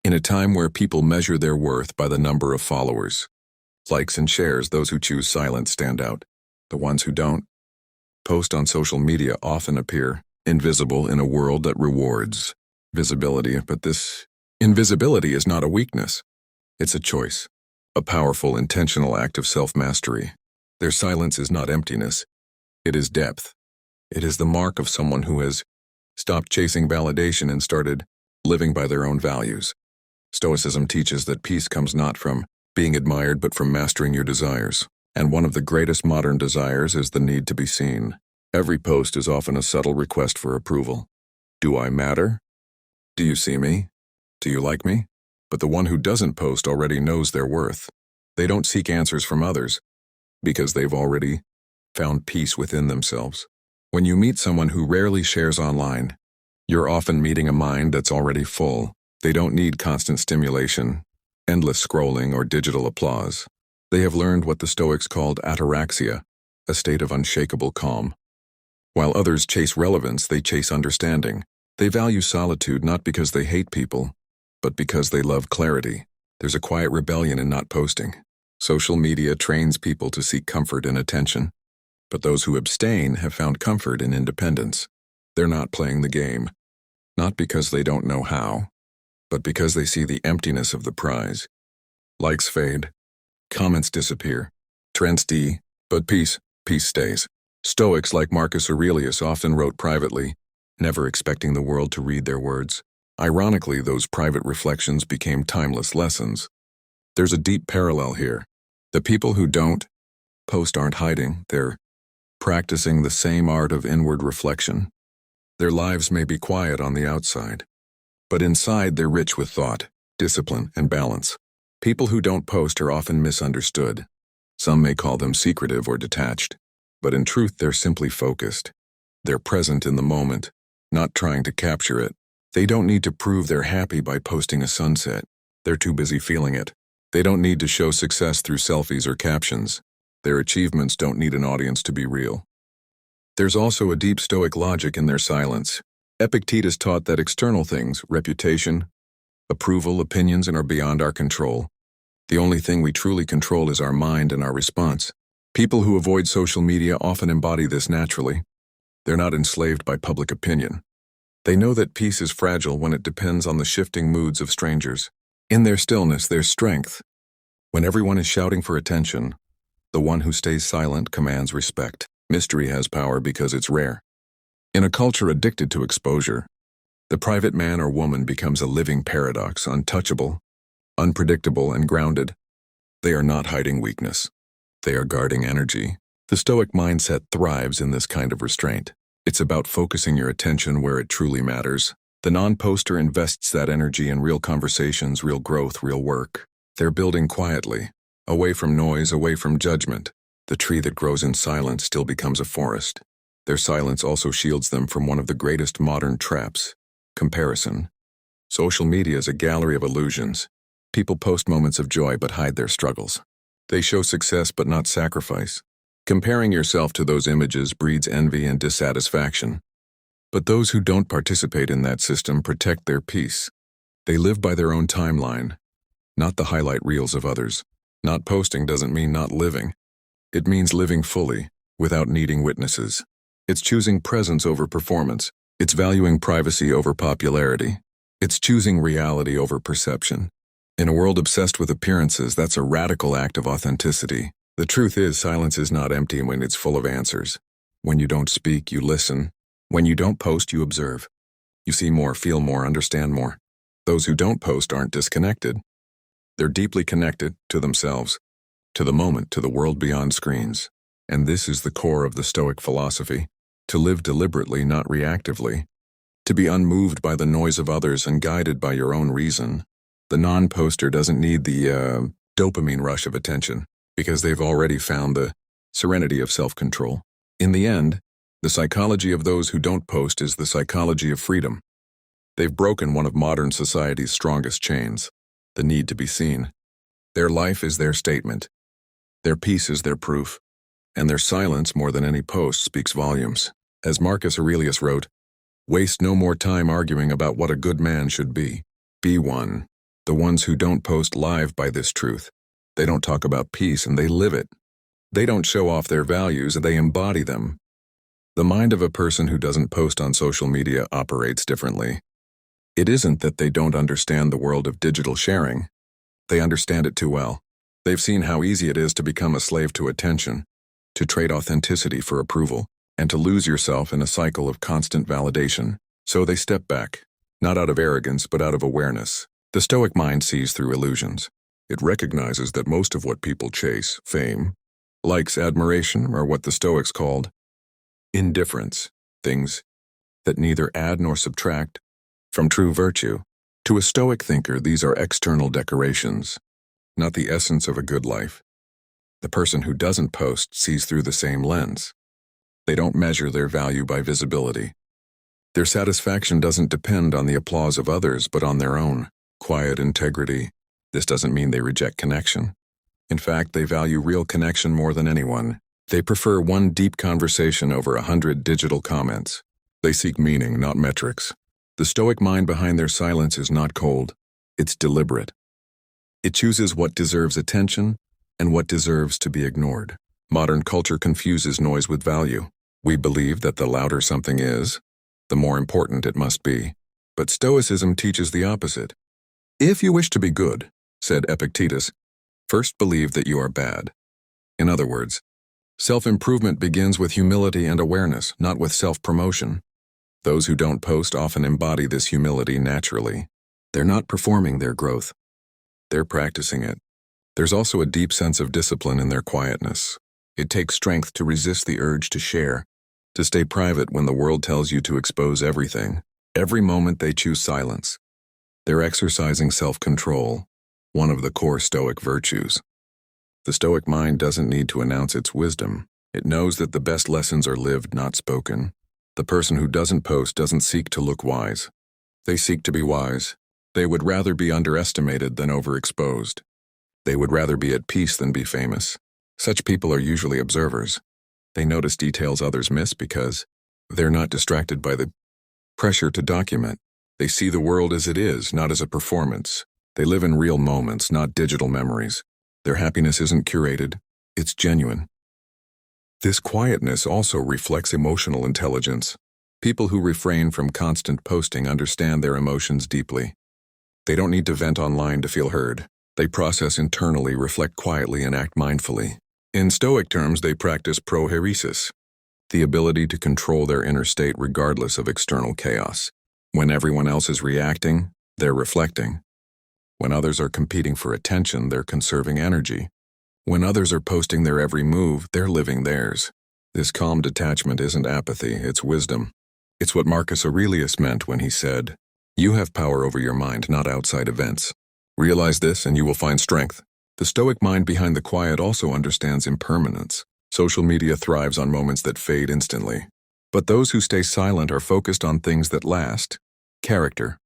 In a time where people measure their worth by the number of followers, likes and shares, those who choose silence stand out. The ones who don't post on social media often appear invisible in a world that rewards visibility. But this invisibility is not a weakness. It's a choice, a powerful, intentional act of self-mastery. Their silence is not emptiness. It is depth. It is the mark of someone who has stopped chasing validation and started living by their own values. Stoicism teaches that peace comes not from being admired but from mastering your desires. And one of the greatest modern desires is the need to be seen. Every post is often a subtle request for approval. Do I matter? Do you see me? Do you like me? But the one who doesn't post already knows their worth. They don't seek answers from others because they've already found peace within themselves. When you meet someone who rarely shares online, you're often meeting a mind that's already full. They don't need constant stimulation, endless scrolling, or digital applause. They have learned what the Stoics called ataraxia, a state of unshakable calm. While others chase relevance, they chase understanding. They value solitude not because they hate people, but because they love clarity. There's a quiet rebellion in not posting. Social media trains people to seek comfort and attention, but those who abstain have found comfort in independence. They're not playing the game, not because they don't know how, but because they see the emptiness of the prize. Likes fade, comments disappear, trends but peace stays. Stoics like Marcus Aurelius often wrote privately, never expecting the world to read their words. Ironically, those private reflections became timeless lessons. There's a deep parallel here. The people who don't post aren't hiding, they're practicing the same art of inward reflection. Their lives may be quiet on the outside, but inside they're rich with thought, discipline, and balance. People who don't post are often misunderstood. Some may call them secretive or detached, but in truth they're simply focused. They're present in the moment, not trying to capture it. They don't need to prove they're happy by posting a sunset. They're too busy feeling it. They don't need to show success through selfies or captions. Their achievements don't need an audience to be real. There's also a deep Stoic logic in their silence. Epictetus taught that external things, reputation, approval, opinions, are beyond our control. The only thing we truly control is our mind and our response. People who avoid social media often embody this naturally. They're not enslaved by public opinion. They know that peace is fragile when it depends on the shifting moods of strangers. In their stillness, there's strength. When everyone is shouting for attention, the one who stays silent commands respect. Mystery has power because it's rare. In a culture addicted to exposure, the private man or woman becomes a living paradox, untouchable, unpredictable, and grounded. They are not hiding weakness. They are guarding energy. The Stoic mindset thrives in this kind of restraint. It's about focusing your attention where it truly matters. The non-poster invests that energy in real conversations, real growth, real work. They're building quietly, away from noise, away from judgment. The tree that grows in silence still becomes a forest. Their silence also shields them from one of the greatest modern traps, comparison. Social media is a gallery of illusions. People post moments of joy but hide their struggles. They show success but not sacrifice. Comparing yourself to those images breeds envy and dissatisfaction. But those who don't participate in that system protect their peace. They live by their own timeline, not the highlight reels of others. Not posting doesn't mean not living. It means living fully, without needing witnesses. It's choosing presence over performance. It's valuing privacy over popularity. It's choosing reality over perception. In a world obsessed with appearances, that's a radical act of authenticity. The truth is, silence is not empty when it's full of answers. When you don't speak, you listen. When you don't post, you observe. You see more, feel more, understand more. Those who don't post aren't disconnected. They're deeply connected to themselves, to the moment, to the world beyond screens. And this is the core of the Stoic philosophy. To live deliberately, not reactively. To be unmoved by the noise of others and guided by your own reason. The non-poster doesn't need the dopamine rush of attention, because they've already found the serenity of self-control. In the end, the psychology of those who don't post is the psychology of freedom. They've broken one of modern society's strongest chains, the need to be seen. Their life is their statement. Their peace is their proof. And their silence, more than any post, speaks volumes. As Marcus Aurelius wrote, "Waste no more time arguing about what a good man should be. Be one." The ones who don't post live by this truth. They don't talk about peace and they live it. They don't show off their values and they embody them. The mind of a person who doesn't post on social media operates differently. It isn't that they don't understand the world of digital sharing. They understand it too well. They've seen how easy it is to become a slave to attention, to trade authenticity for approval, and to lose yourself in a cycle of constant validation. So they step back, not out of arrogance but out of awareness. The Stoic mind sees through illusions. It recognizes that most of what people chase, fame, likes, admiration, are what the Stoics called indifference, things that neither add nor subtract from true virtue. To a Stoic thinker, these are external decorations, not the essence of a good life. The person who doesn't post sees through the same lens. They don't measure their value by visibility. Their satisfaction doesn't depend on the applause of others but on their own quiet integrity. This doesn't mean they reject connection. In fact, they value real connection more than anyone. They prefer one deep conversation over 100 digital comments. They seek meaning, not metrics. The Stoic mind behind their silence is not cold. It's deliberate. It chooses what deserves attention and what deserves to be ignored. Modern culture confuses noise with value. We believe that the louder something is, the more important it must be. But Stoicism teaches the opposite. If you wish to be good, said Epictetus, first believe that you are bad. In other words, self-improvement begins with humility and awareness, not with self-promotion. Those who don't post often embody this humility naturally. They're not performing their growth. They're practicing it. There's also a deep sense of discipline in their quietness. It takes strength to resist the urge to share, to stay private when the world tells you to expose everything. Every moment they choose silence. They're exercising self-control, one of the core Stoic virtues. The Stoic mind doesn't need to announce its wisdom. It knows that the best lessons are lived, not spoken. The person who doesn't post doesn't seek to look wise. They seek to be wise. They would rather be underestimated than overexposed. They would rather be at peace than be famous. Such people are usually observers. They notice details others miss because they're not distracted by the pressure to document. They see the world as it is, not as a performance. They live in real moments, not digital memories. Their happiness isn't curated, it's genuine. This quietness also reflects emotional intelligence. People who refrain from constant posting understand their emotions deeply. They don't need to vent online to feel heard. They process internally, reflect quietly, and act mindfully. In Stoic terms, they practice prohairesis, the ability to control their inner state regardless of external chaos. When everyone else is reacting, they're reflecting. When others are competing for attention, they're conserving energy. When others are posting their every move, they're living theirs. This calm detachment isn't apathy, it's wisdom. It's what Marcus Aurelius meant when he said, "You have power over your mind, not outside events. Realize this and you will find strength." The Stoic mind behind the quiet also understands impermanence. Social media thrives on moments that fade instantly. But those who stay silent are focused on things that last. Character,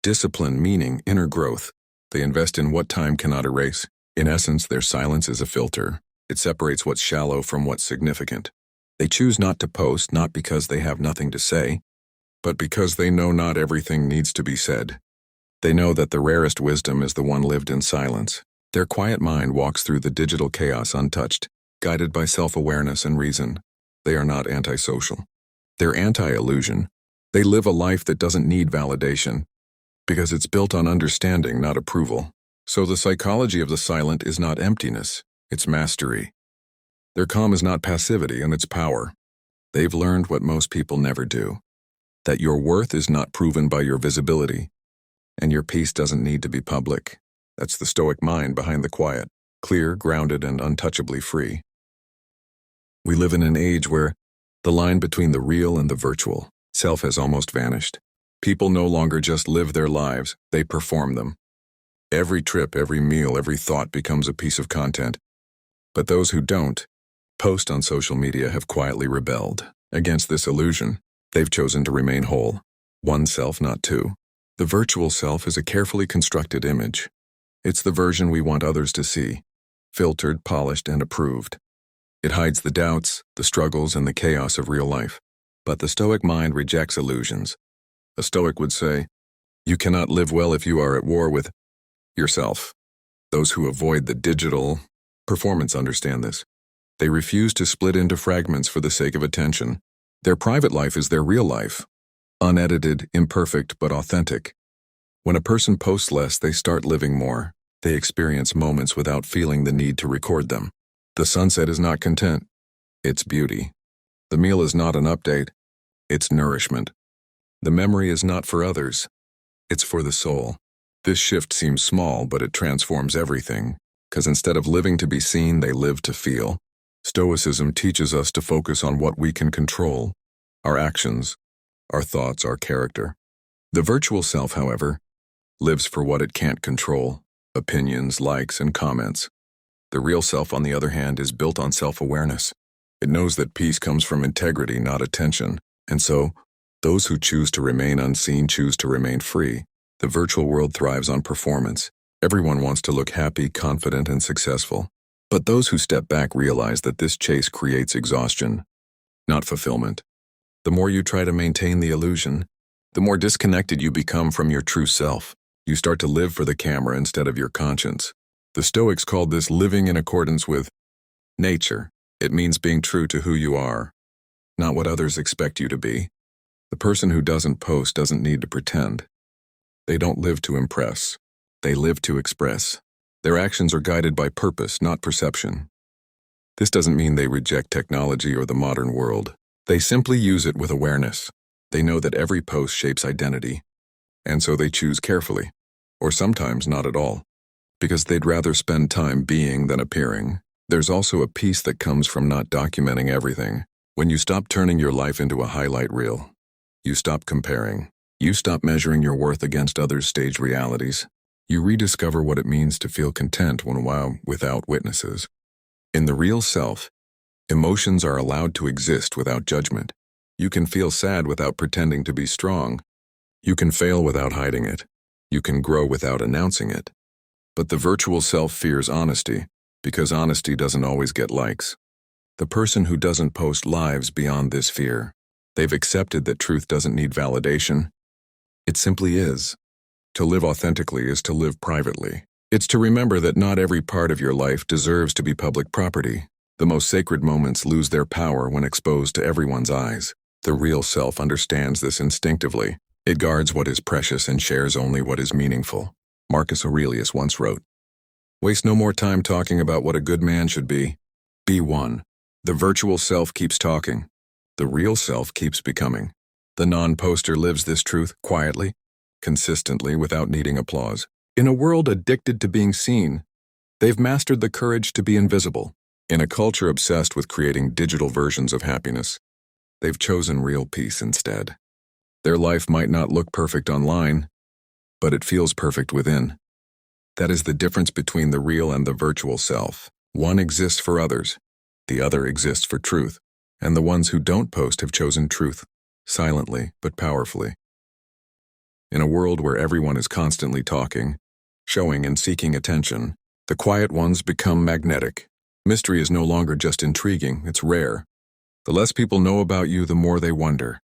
discipline, meaning, inner growth. They invest in what time cannot erase. In essence, their silence is a filter. It separates what's shallow from what's significant. They choose not to post, not because they have nothing to say, but because they know not everything needs to be said. They know that the rarest wisdom is the one lived in silence. Their quiet mind walks through the digital chaos untouched, guided by self-awareness and reason. They are not antisocial. They're anti-illusion. They live a life that doesn't need validation, because it's built on understanding, not approval. So the psychology of the silent is not emptiness, it's mastery. Their calm is not passivity, and it's power. They've learned what most people never do, that your worth is not proven by your visibility, and your peace doesn't need to be public. That's the Stoic mind behind the quiet, clear, grounded, and untouchably free. We live in an age where the line between the real and the virtual self has almost vanished. People no longer just live their lives, they perform them. Every trip, every meal, every thought becomes a piece of content. But those who don't post on social media have quietly rebelled against this illusion. They've chosen to remain whole. One self, not two. The virtual self is a carefully constructed image. It's the version we want others to see, filtered, polished, and approved. It hides the doubts, the struggles, and the chaos of real life. But the Stoic mind rejects illusions. A Stoic would say, "You cannot live well if you are at war with yourself. Those who avoid the digital performance understand this. They refuse to split into fragments for the sake of attention. Their private life is their real life, unedited, imperfect, but authentic. When a person posts less, they start living more. They experience moments without feeling the need to record them. The sunset is not content, it's beauty. The meal is not an update, it's nourishment. The memory is not for others, it's for the soul. This shift seems small, but it transforms everything, because instead of living to be seen, they live to feel. Stoicism teaches us to focus on what we can control, our actions, our thoughts, our character. The virtual self, however, lives for what it can't control, opinions, likes, and comments. The real self, on the other hand, is built on self-awareness. It knows that peace comes from integrity, not attention, and so, those who choose to remain unseen choose to remain free. The virtual world thrives on performance. Everyone wants to look happy, confident, and successful. But those who step back realize that this chase creates exhaustion, not fulfillment. The more you try to maintain the illusion, the more disconnected you become from your true self. You start to live for the camera instead of your conscience. The Stoics called this living in accordance with nature. It means being true to who you are, not what others expect you to be. The person who doesn't post doesn't need to pretend. They don't live to impress. They live to express. Their actions are guided by purpose, not perception. This doesn't mean they reject technology or the modern world. They simply use it with awareness. They know that every post shapes identity, and so they choose carefully, or sometimes not at all, because they'd rather spend time being than appearing. There's also a peace that comes from not documenting everything. When you stop turning your life into a highlight reel, you stop comparing. You stop measuring your worth against others' staged realities. You rediscover what it means to feel content without witnesses. In the real self, emotions are allowed to exist without judgment. You can feel sad without pretending to be strong. You can fail without hiding it. You can grow without announcing it. But the virtual self fears honesty, because honesty doesn't always get likes. The person who doesn't post lives beyond this fear. They've accepted that truth doesn't need validation. It simply is. To live authentically is to live privately. It's to remember that not every part of your life deserves to be public property. The most sacred moments lose their power when exposed to everyone's eyes. The real self understands this instinctively. It guards what is precious and shares only what is meaningful. Marcus Aurelius once wrote, "Waste no more time talking about what a good man should be. Be one." The virtual self keeps talking. The real self keeps becoming. The non-poster lives this truth quietly, consistently, without needing applause. In a world addicted to being seen, they've mastered the courage to be invisible. In a culture obsessed with creating digital versions of happiness, they've chosen real peace instead. Their life might not look perfect online, but it feels perfect within. That is the difference between the real and the virtual self. One exists for others, the other exists for truth, and the ones who don't post have chosen truth, silently but powerfully. In a world where everyone is constantly talking, showing and seeking attention, the quiet ones become magnetic. Mystery is no longer just intriguing, it's rare. The less people know about you, the more they wonder.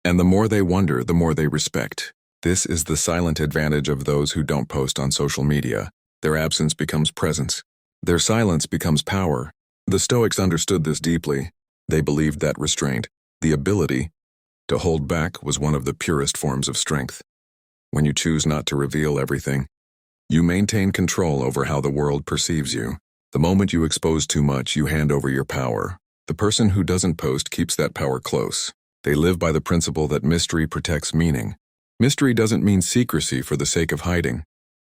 And the more they wonder, the more they respect. This is the silent advantage of those who don't post on social media. Their absence becomes presence. Their silence becomes power. The Stoics understood this deeply. They believed that restraint, the ability to hold back, was one of the purest forms of strength. When you choose not to reveal everything, you maintain control over how the world perceives you. The moment you expose too much, you hand over your power. The person who doesn't post keeps that power close. They live by the principle that mystery protects meaning. Mystery doesn't mean secrecy for the sake of hiding.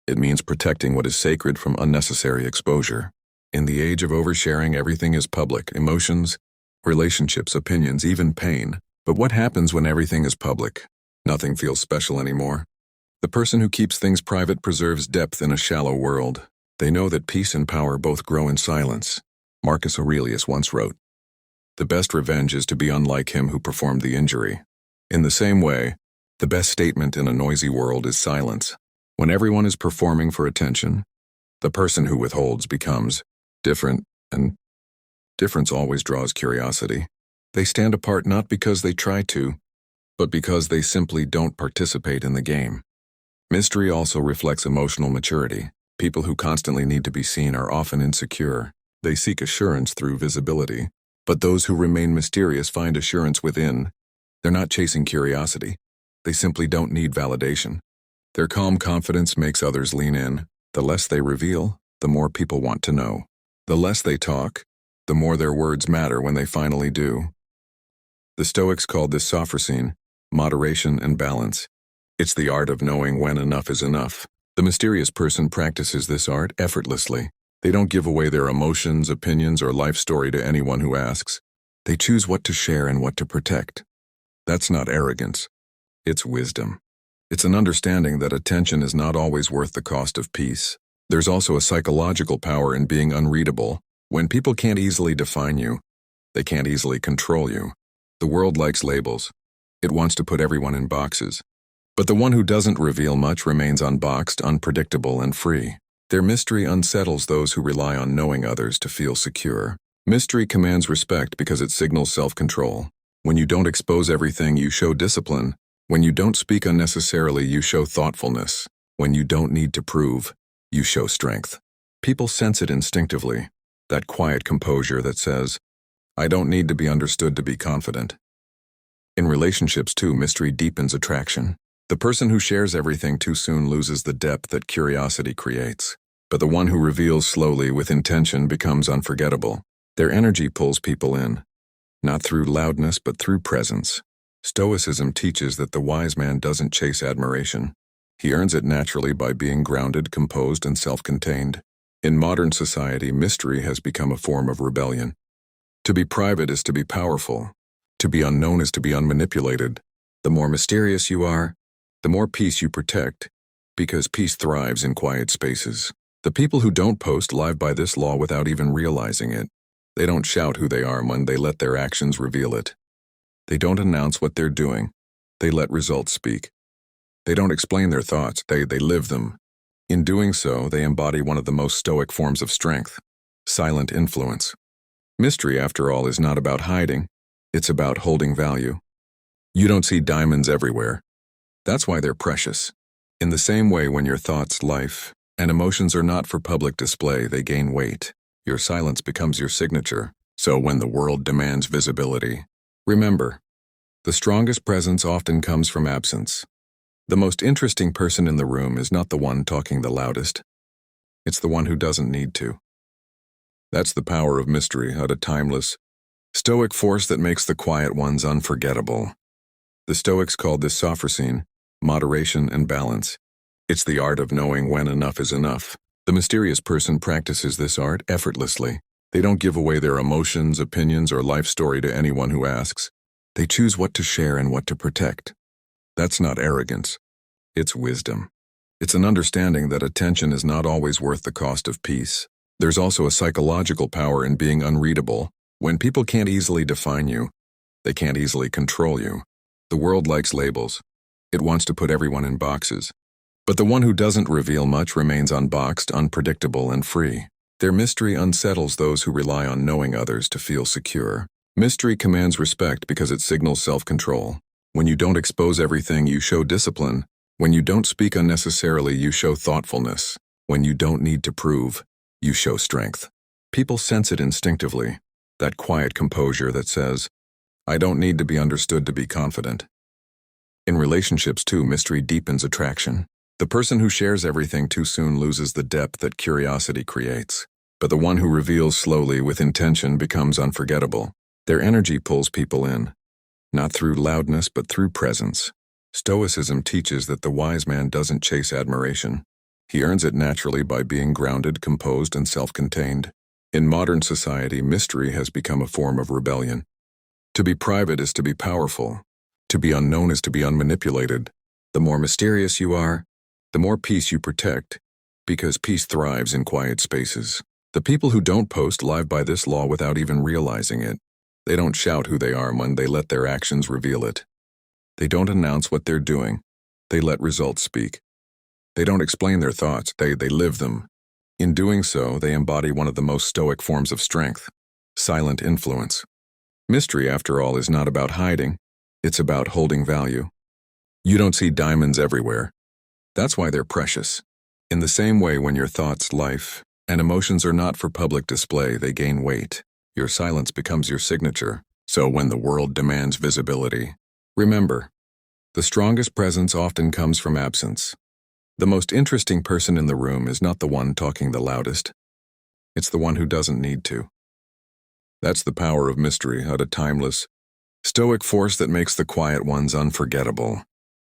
It means protecting what is sacred from unnecessary exposure. In the age of oversharing, everything is public: emotions, relationships, opinions, even pain. But what happens when everything is public? Nothing feels special anymore. The person who keeps things private preserves depth in a shallow world. They know that peace and power both grow in silence. Marcus Aurelius once wrote, "The best revenge is to be unlike him who performed the injury." In the same way, the best statement in a noisy world is silence. When everyone is performing for attention, the person who withholds becomes different, and difference always draws curiosity. They stand apart not because they try to, but because they simply don't participate in the game. Mystery also reflects emotional maturity. People who constantly need to be seen are often insecure. They seek assurance through visibility. But those who remain mysterious find assurance within. They're not chasing curiosity. They simply don't need validation. Their calm confidence makes others lean in. The less they reveal, the more people want to know. The less they talk, the more their words matter when they finally do. The Stoics called this sophrosine, moderation and balance. It's the art of knowing when enough is enough. The mysterious person practices this art effortlessly. They don't give away their emotions, opinions, or life story to anyone who asks. They choose what to share and what to protect. That's not arrogance. It's wisdom. It's an understanding that attention is not always worth the cost of peace. There's also a psychological power in being unreadable. When people can't easily define you, they can't easily control you. The world likes labels. It wants to put everyone in boxes. But the one who doesn't reveal much remains unboxed, unpredictable, and free. Their mystery unsettles those who rely on knowing others to feel secure. Mystery commands respect because it signals self-control. When you don't expose everything, you show discipline. When you don't speak unnecessarily, you show thoughtfulness. When you don't need to prove, you show strength. People sense it instinctively, that quiet composure that says, I don't need to be understood to be confident. In relationships too, mystery deepens attraction. The person who shares everything too soon loses the depth that curiosity creates. But the one who reveals slowly with intention becomes unforgettable. Their energy pulls people in, not through loudness but through presence. Stoicism teaches that the wise man doesn't chase admiration. He earns it naturally by being grounded, composed, and self-contained. In modern society, mystery has become a form of rebellion. To be private is to be powerful. To be unknown is to be unmanipulated. The more mysterious you are, the more peace you protect, because peace thrives in quiet spaces. The people who don't post live by this law without even realizing it. They don't shout who they are when they let their actions reveal it. They don't announce what they're doing. They let results speak. They don't explain their thoughts, they live them. In doing so, they embody one of the most stoic forms of strength, silent influence. Mystery, after all, is not about hiding. It's about holding value. You don't see diamonds everywhere. That's why they're precious. In the same way, when your thoughts, life, and emotions are not for public display, they gain weight. Your silence becomes your signature. So when the world demands visibility, remember, the strongest presence often comes from absence. The most interesting person in the room is not the one talking the loudest. It's the one who doesn't need to. That's the power of mystery, a timeless, stoic force that makes the quiet ones unforgettable. The Stoics called this sophrosine, moderation and balance. It's the art of knowing when enough is enough. The mysterious person practices this art effortlessly. They don't give away their emotions, opinions, or life story to anyone who asks. They choose what to share and what to protect. That's not arrogance. It's wisdom. It's an understanding that attention is not always worth the cost of peace. There's also a psychological power in being unreadable. When people can't easily define you, they can't easily control you. The world likes labels. It wants to put everyone in boxes. But the one who doesn't reveal much remains unboxed, unpredictable, and free. Their mystery unsettles those who rely on knowing others to feel secure. Mystery commands respect because it signals self-control. When you don't expose everything, you show discipline. When you don't speak unnecessarily, you show thoughtfulness. When you don't need to prove, you show strength. People sense it instinctively, that quiet composure that says, I don't need to be understood to be confident. In relationships too, mystery deepens attraction. The person who shares everything too soon loses the depth that curiosity creates. But the one who reveals slowly with intention becomes unforgettable. Their energy pulls people in, not through loudness but through presence. Stoicism teaches that the wise man doesn't chase admiration. He earns it naturally by being grounded, composed, and self-contained. In modern society, mystery has become a form of rebellion. To be private is to be powerful. To be unknown is to be unmanipulated. The more mysterious you are, the more peace you protect, because peace thrives in quiet spaces. The people who don't post live by this law without even realizing it. They don't shout who they are when they let their actions reveal it. They don't announce what they're doing. They let results speak. They don't explain their thoughts, they live them. In doing so, they embody one of the most stoic forms of strength, silent influence. Mystery, after all, is not about hiding. It's about holding value. You don't see diamonds everywhere. That's why they're precious. In the same way, when your thoughts, life, and emotions are not for public display, they gain weight. Your silence becomes your signature. So when the world demands visibility, remember, the strongest presence often comes from absence. The most interesting person in the room is not the one talking the loudest. It's the one who doesn't need to. That's the power of mystery, a timeless, Stoic force that makes the quiet ones unforgettable.